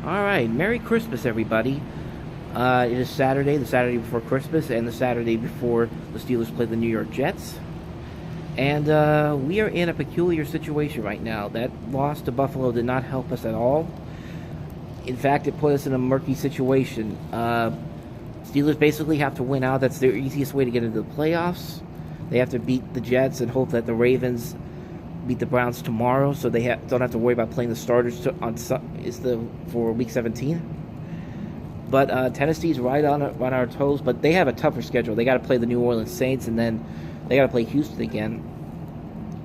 Alright, Merry Christmas, everybody. It is Saturday, the Saturday before Christmas, and the Saturday before the Steelers play the New York Jets. And we are in a peculiar situation right now. That loss to Buffalo did not help us at all. In fact, it put us in a murky situation. Steelers basically have to win out. That's their easiest way to get into the playoffs. They have to beat the Jets and hope that the Ravens beat the Browns tomorrow, so they don't have to worry about playing the starters for Week 17. But Tennessee's right on our toes, but they have a tougher schedule. They got to play the New Orleans Saints, and then they got to play Houston again.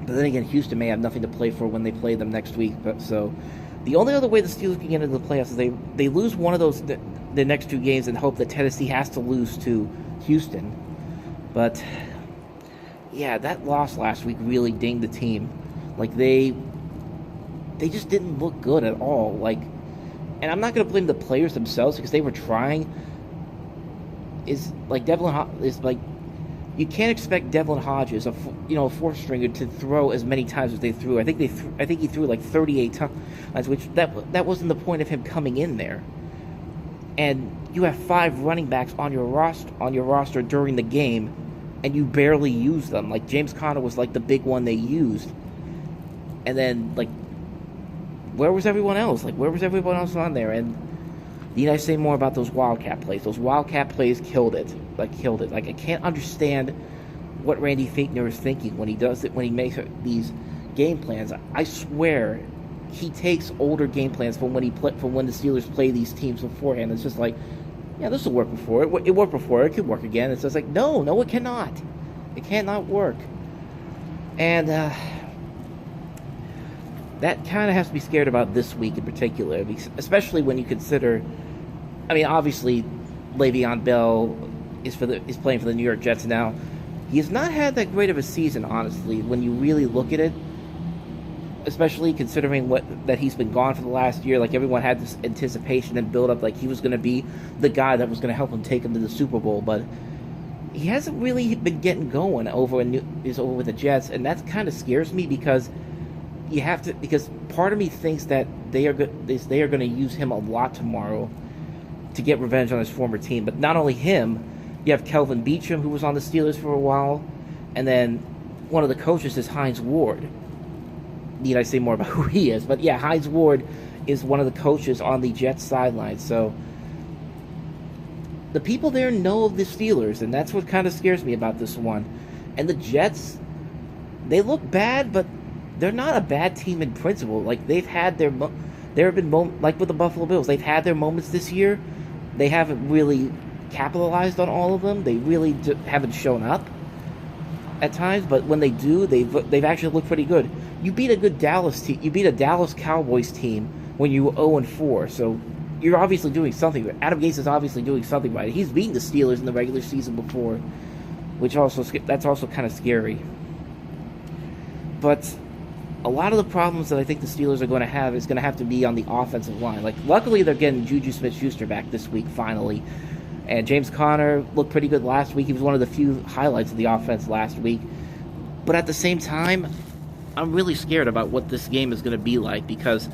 But then again, Houston may have nothing to play for when they play them next week. So the only other way the Steelers can get into the playoffs is they lose one of those the next two games and hope that Tennessee has to lose to Houston. But yeah, that loss last week really dinged the team. Like they just didn't look good at all. And I'm not going to blame the players themselves because they were trying. You can't expect Devlin Hodges, a fourth stringer, to throw as many times as they threw. I think he threw like 38 times, which that wasn't the point of him coming in there. And you have 5 running backs on your roster during the game, and you barely use them. Like James Conner was like the big one they used. And then, where was everyone else? Where was everyone else on there? And need I say more about those Wildcat plays? Those Wildcat plays killed it. I can't understand what Randy Fichtner is thinking when he does it, when he makes these game plans. I swear he takes older game plans from when the Steelers play these teams beforehand. It's just yeah, this will work before. It worked before. It could work again. It's just no, it cannot. It cannot work. And, that kind of has to be scared about this week in particular, especially when you consider, obviously, Le'Veon Bell is playing for the New York Jets now. He has not had that great of a season, honestly, when you really look at it, especially considering that he's been gone for the last year. Everyone had this anticipation and build up, he was going to be the guy that was going to help him take him to the Super Bowl, but he hasn't really been getting going over with the Jets, and that kind of scares me because part of me thinks that they are going to use him a lot tomorrow to get revenge on his former team. But not only him, you have Kelvin Beachum, who was on the Steelers for a while, and then one of the coaches is Hines Ward. Need I say more about who he is? But yeah, Hines Ward is one of the coaches on the Jets sideline. So the people there know of the Steelers, and that's what kind of scares me about this one. And the Jets, they look bad, but they're not a bad team in principle. They've had there have been moments, with the Buffalo Bills, they've had their moments this year. They haven't really capitalized on all of them. They really haven't shown up at times, but when they do, they've actually looked pretty good. You beat a good Dallas team. You beat a Dallas Cowboys team when you were 0-4. So you're obviously doing something. Adam Gase is obviously doing something right. He's beaten the Steelers in the regular season before, that's also kind of scary. But a lot of the problems that I think the Steelers are going to have is going to have to be on the offensive line. Luckily, they're getting Juju Smith-Schuster back this week, finally. And James Conner looked pretty good last week. He was one of the few highlights of the offense last week. But at the same time, I'm really scared about what this game is going to be like because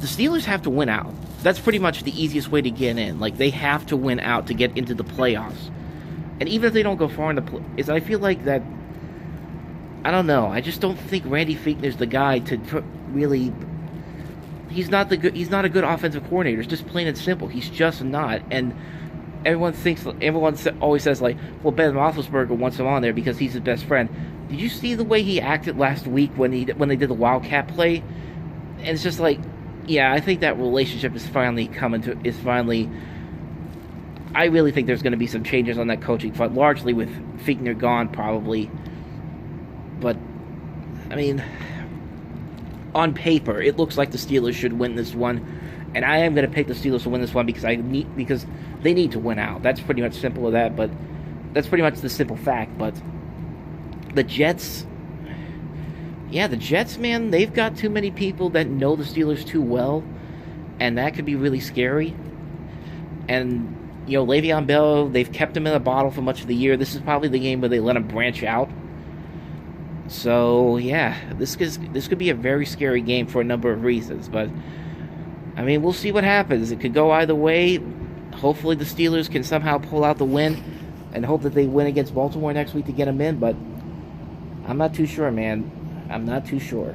the Steelers have to win out. That's pretty much the easiest way to get in. They have to win out to get into the playoffs. And even if they don't go far in the playoffs, I feel like that, I don't know. I just don't think Randy Fichtner's the guy to really. He's not a good offensive coordinator. It's just plain and simple. He's just not. And everyone always says well, Ben Roethlisberger wants him on there because he's his best friend. Did you see the way he acted last week when they did the Wildcat play? And it's just yeah, I think that relationship is finally I really think there's going to be some changes on that coaching front, largely with Fichtner gone probably. But, on paper, it looks like the Steelers should win this one. And I am going to pick the Steelers to win this one because they need to win out. That's pretty much simple as that, but that's pretty much the simple fact. But the Jets, man, they've got too many people that know the Steelers too well, and that could be really scary. And, Le'Veon Bell, they've kept him in a bottle for much of the year. This is probably the game where they let him branch out. So, yeah, this could be a very scary game for a number of reasons, but I mean, we'll see what happens. It could go either way. Hopefully the Steelers can somehow pull out the win and hope that they win against Baltimore next week to get them in, but I'm not too sure, man. I'm not too sure.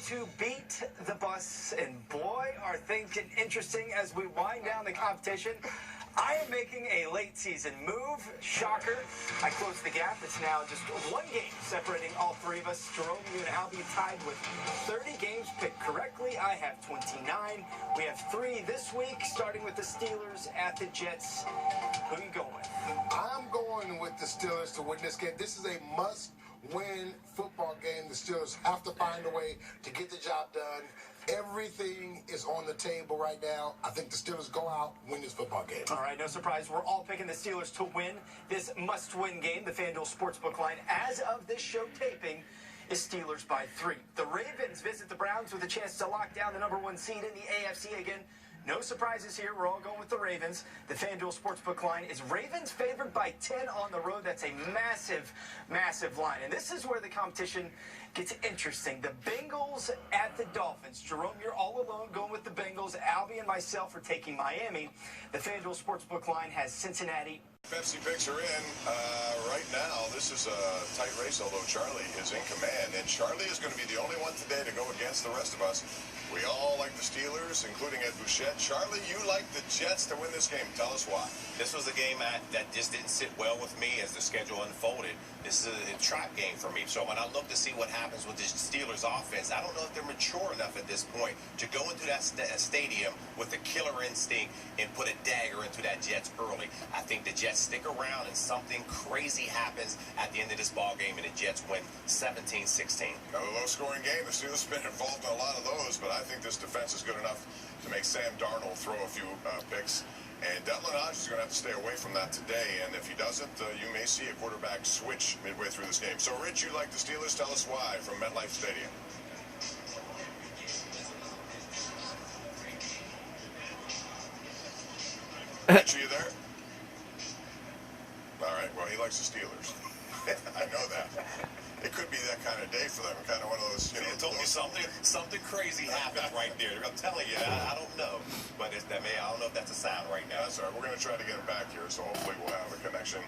To beat the bus, and boy, are things getting interesting as we wind down the competition. I am making a late season move. Shocker. I closed the gap. It's now just one game separating all three of us. Jerome, you and Albie tied with 30 games picked correctly. I have 29. We have 3 this week, starting with the Steelers at the Jets. Who are you going with? I'm going with the Steelers to win this game. This is a must-win football game. The Steelers have to find a way to get the job done. Everything is on the table right now. I think the Steelers go out, win this football game. All right, no surprise. We're all picking the Steelers to win this must-win game. The FanDuel Sportsbook line, as of this show taping, is Steelers by 3. The Ravens visit the Browns with a chance to lock down the #1 seed in the AFC again. No surprises here. We're all going with the Ravens. The FanDuel Sportsbook line is Ravens favored by 10 on the road. That's a massive, massive line. And this is where the competition gets interesting. The Bengals at the Dolphins. Jerome, you're all alone going with the Bengals. Albie and myself are taking Miami. The FanDuel Sportsbook line has Cincinnati. Pepsi picks are in. Right now, this is a tight race, although Charlie is in command. And Charlie is going to be the only one today to go against the rest of us. We all like the Steelers, including Ed Bouchette. Charlie, you like the Jets to win this game. Tell us why. This was a game that just didn't sit well with me as the schedule unfolded. This is a trap game for me. So when I look to see what happens with the Steelers offense, I don't know if they're mature enough at this point to go into that stadium with a killer instinct and put a dagger into that Jets early. I think the Jets stick around and something crazy happens at the end of this ball game and the Jets win 17-16. Another low-scoring game. The Steelers have been involved in a lot of those, but I think this defense is good enough to make Sam Darnold throw a few picks. And Devlin Hodges is going to have to stay away from that today. And if he doesn't, you may see a quarterback switch midway through this game. So, Rich, you like the Steelers? Tell us why from MetLife Stadium. Rich, are you there? All right. Well, he likes the Steelers. I know that. It could be that kind of day for them. Kind of one of those, you know. It told me something crazy happened right there. I'm telling you, I don't know. But I don't know if that's a sound right now. That's all right. We're going to try to get him back here, so hopefully we'll have a connection.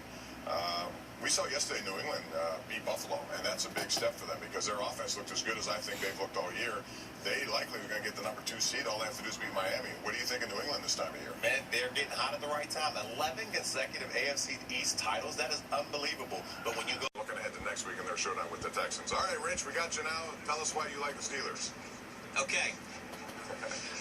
We saw yesterday New England beat Buffalo, and that's a big step for them because their offense looked as good as I think they've looked all year. They likely are going to get the #2 seed. All they have to do is beat Miami. What do you think of New England this time of year? Man, they're getting hot at the right time. 11 consecutive AFC East titles. That is unbelievable. But when you go... Looking ahead to next week in their showdown with the Texans. All right, Rich, we got you now. Tell us why you like the Steelers. Okay.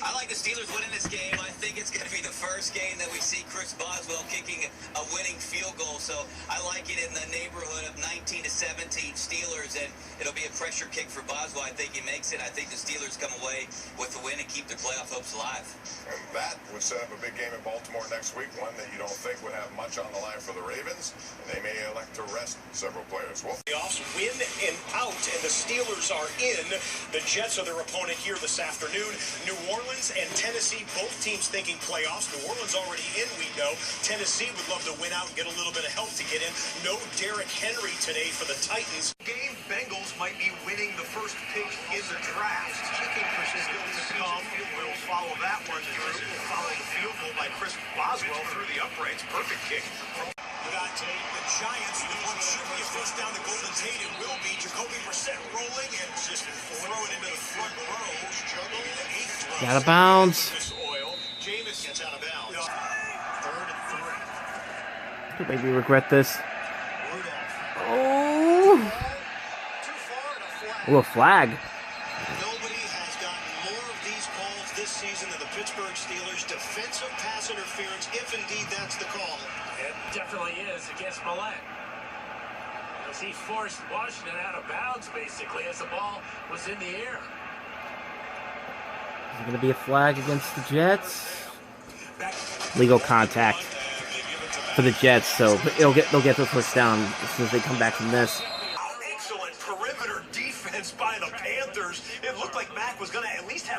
I like the Steelers winning this game. I think it's going to be the first game that we see Chris Boswell kicking a winning field goal. So I like it in the neighborhood of 19-17 Steelers, and it'll be a pressure kick for Boswell. I think he makes it. I think the Steelers come away with the win and keep their playoff hopes alive. And that would set up a big game in Baltimore next week, one that you don't think would have much on the line for the Ravens. And they may elect to rest several players. Well, playoffs win and out, and the Steelers are in. The Jets are their opponent here this afternoon. New Orleans and Tennessee, both teams thinking playoffs. New Orleans already in, we know. Tennessee would love to win out and get a little bit of help to get in. No Derrick Henry today for the Titans. Game Bengals might be winning the first pick in the draft. Kicking still to come. We'll follow that one through. We'll follow the field goal by Chris Boswell through the uprights. Perfect kick. We got the Giants. The one should be a first down to Golden Tate. It will be Jacoby Brissett rolling and just throw it into the front row. Out of bounds. Jameis gets out of bounds. 3rd and 3. Don't make me regret this. Oh. Ooh, a flag. Nobody has gotten more of these calls this season than the Pittsburgh Steelers. Defensive pass interference, if indeed that's the call. It definitely is against Millett. As he forced Washington out of bounds, basically, as the ball was in the air. Is there going to be a flag against the Jets? Legal contact for the Jets, so they'll get the first down as soon as they come back from this. Excellent perimeter defense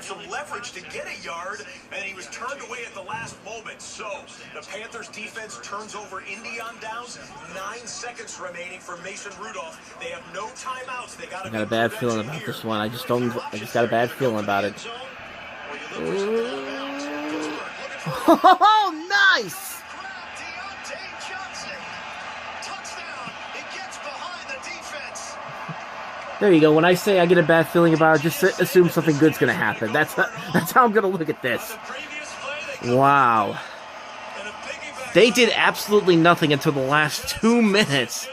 have some leverage to get a yard, and he was turned away at the last moment. So the Panthers defense turns over Indy on downs. 9 seconds remaining for Mason Rudolph. They have no timeouts. They got I got a bad feeling about this one. I just got a bad feeling about it. Oh, nice! There you go. When I say I get a bad feeling about it, just assume something good's going to happen. That's how I'm going to look at this. Wow. They did absolutely nothing until the last 2 minutes.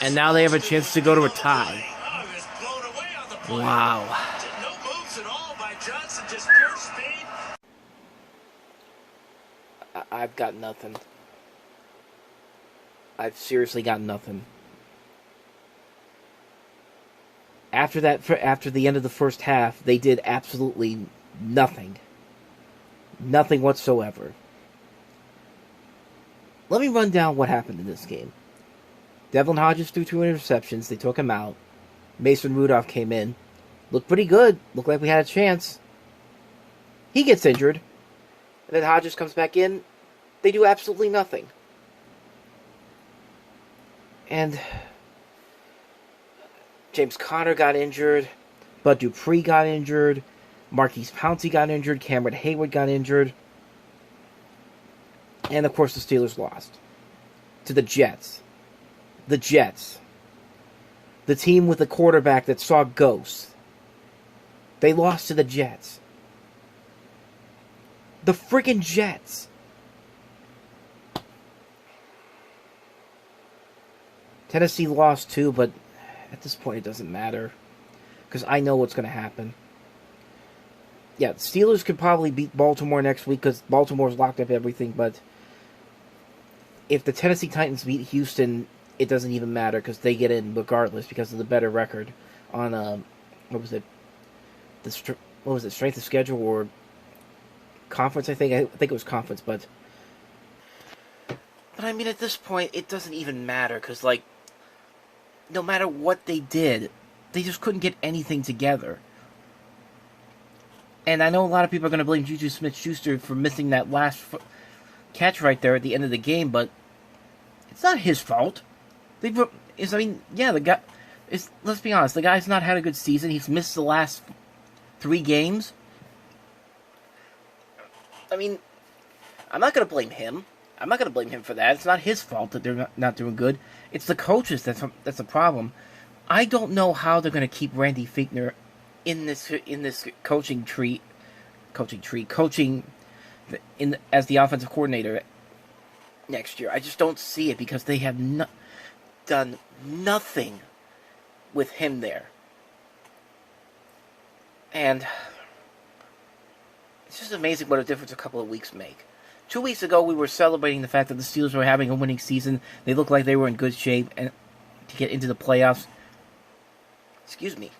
And now they have a chance to go to a tie. Wow. I've got nothing. I've seriously got nothing. After the end of the first half, they did absolutely nothing. Nothing whatsoever. Let me run down what happened in this game. Devlin Hodges threw 2 interceptions. They took him out. Mason Rudolph came in. Looked pretty good. Looked like we had a chance. He gets injured. And then Hodges comes back in. They do absolutely nothing. And James Conner got injured. Bud Dupree got injured. Marquise Pouncey got injured. Cameron Hayward got injured. And, of course, the Steelers lost. To the Jets. The Jets. The team with the quarterback that saw ghosts. They lost to the Jets. The friggin' Jets. Tennessee lost too, but at this point it doesn't matter. Because I know what's going to happen. Yeah, the Steelers could probably beat Baltimore next week because Baltimore's locked up everything, but if the Tennessee Titans beat Houston, it doesn't even matter because they get in regardless because of the better record on, strength of schedule or conference, I think it was conference, but I mean, at this point, it doesn't even matter, because, like, no matter what they did, they just couldn't get anything together. And I know a lot of people are going to blame Juju Smith-Schuster for missing that last catch right there at the end of the game, but it's not his fault. The guy, let's be honest, the guy's not had a good season. He's missed the last 3 games. I mean, I'm not going to blame him. I'm not going to blame him for that. It's not his fault that they're not doing good. It's the coaches that's the problem. I don't know how they're going to keep Randy Fichtner in this coaching as the offensive coordinator next year. I just don't see it because they have done nothing with him there. And it's just amazing what a difference a couple of weeks make. 2 weeks ago, we were celebrating the fact that the Steelers were having a winning season. They looked like they were in good shape and to get into the playoffs. Excuse me.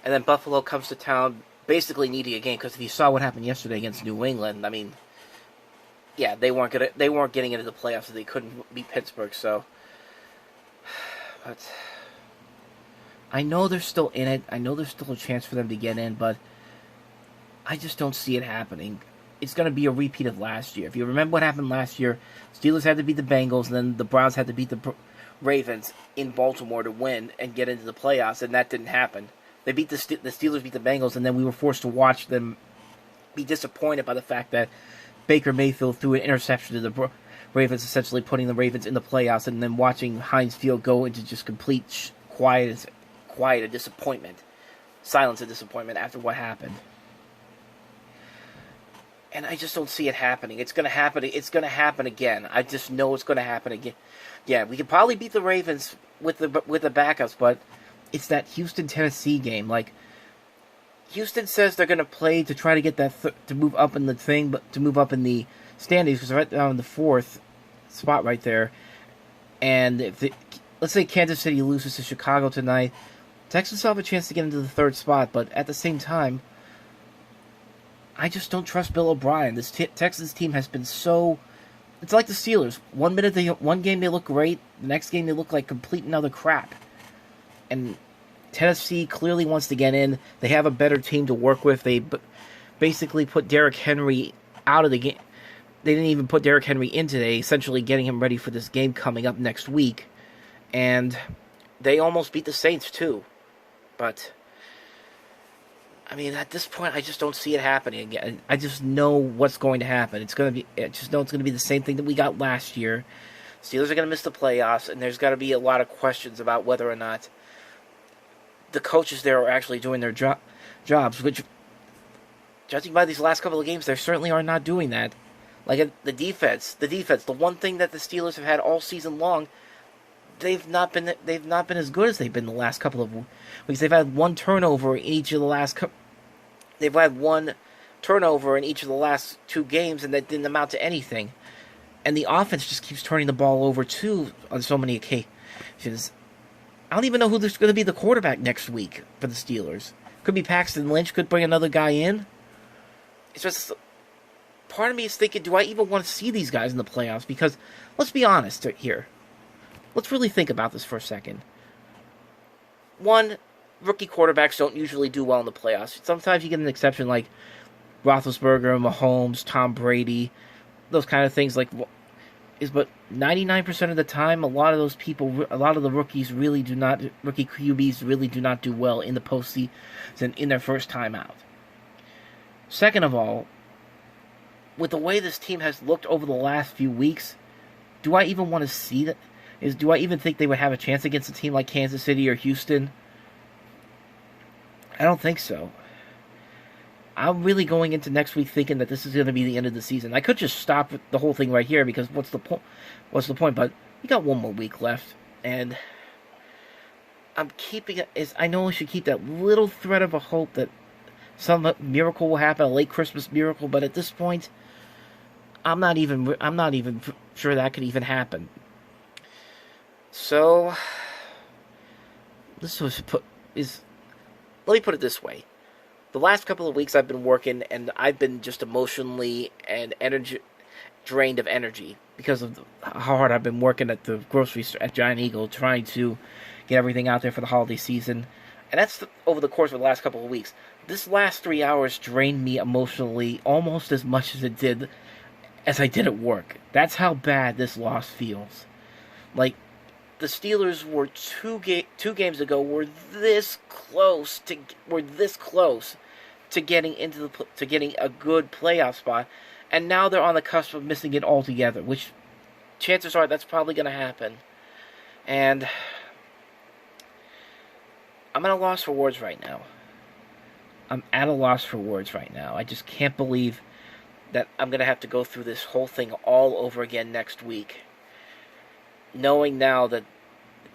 And then Buffalo comes to town, basically needing a game, because if you saw what happened yesterday against New England, I mean, yeah, they weren't getting into the playoffs, so they couldn't beat Pittsburgh. So, but I know they're still in it. I know there's still a chance for them to get in, but I just don't see it happening. It's going to be a repeat of last year. If you remember what happened last year, Steelers had to beat the Bengals, and then the Browns had to beat the Ravens in Baltimore to win and get into the playoffs, and that didn't happen. They beat the Steelers beat the Bengals, and then we were forced to watch them be disappointed by the fact that Baker Mayfield threw an interception to the Ravens, essentially putting the Ravens in the playoffs, and then watching Heinz Field go into just complete quiet of disappointment, silence of disappointment after what happened. And I just don't see it happening. It's going to happen. It's going to happen again. I just know it's going to happen again. Yeah, we could probably beat the Ravens with the backups, but it's that Houston-Tennessee game. Like, Houston says they're going to play to try to get that to move up in the thing, but to move up in the standings because they're right down in the 4th spot right there. And let's say Kansas City loses to Chicago tonight, Texans still have a chance to get into the 3rd spot. But at the same time, I just don't trust Bill O'Brien. This Texans team has been so... It's like the Steelers. One game they look great. The next game they look like complete and utter crap. And Tennessee clearly wants to get in. They have a better team to work with. They basically put Derrick Henry out of the game. They didn't even put Derrick Henry in today, essentially getting him ready for this game coming up next week. And they almost beat the Saints, too. But, I mean, at this point, I just don't see it happening again. I just know what's going to happen. I just know it's going to be the same thing that we got last year. Steelers are going to miss the playoffs, and there's got to be a lot of questions about whether or not the coaches there are actually doing their jobs, which, judging by these last couple of games, they certainly are not doing that. Like the defense, the one thing that the Steelers have had all season long, they've not been as good as they've been the last couple of weeks. They've had one turnover in each of the last. They've had one turnover in each of the last 2 games, and that didn't amount to anything. And the offense just keeps turning the ball over too on so many occasions. I don't even know who's going to be the quarterback next week for the Steelers. Could be Paxton Lynch. Could bring another guy in. It's just, part of me is thinking, do I even want to see these guys in the playoffs? Because, let's be honest here. Let's really think about this for a second. One, rookie quarterbacks don't usually do well in the playoffs. Sometimes you get an exception like Roethlisberger, Mahomes, Tom Brady, those kind of things. But 99% of the time, a lot of the rookie QBs really do not do well in the postseason in their first time out. Second of all, with the way this team has looked over the last few weeks, do I even want to see that? Do I even think they would have a chance against a team like Kansas City or Houston? I don't think so. I'm really going into next week thinking that this is going to be the end of the season. I could just stop the whole thing right here because what's the point? But we got one more week left, and I'm keeping it. I know I should keep that little thread of a hope that some miracle will happen, a late Christmas miracle. But at this point, I'm not even sure that could even happen. So let me put it this way. The last couple of weeks I've been working, and I've been just emotionally and drained of energy because of how hard I've been working at the grocery store at Giant Eagle, trying to get everything out there for the holiday season. And that's over the course of the last couple of weeks. This last 3 hours drained me emotionally almost as much as I did at work. That's how bad this loss feels. Like, the Steelers were two games ago were this close to getting getting a good playoff spot, and now they're on the cusp of missing it altogether, which chances are that's probably going to happen. And I'm at a loss for words right now. I just can't believe that I'm going to have to go through this whole thing all over again next week, knowing now that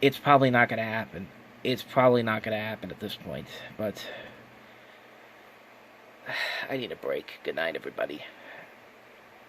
it's probably not going to happen. It's probably not going to happen at this point, but I need a break. Good night, everybody.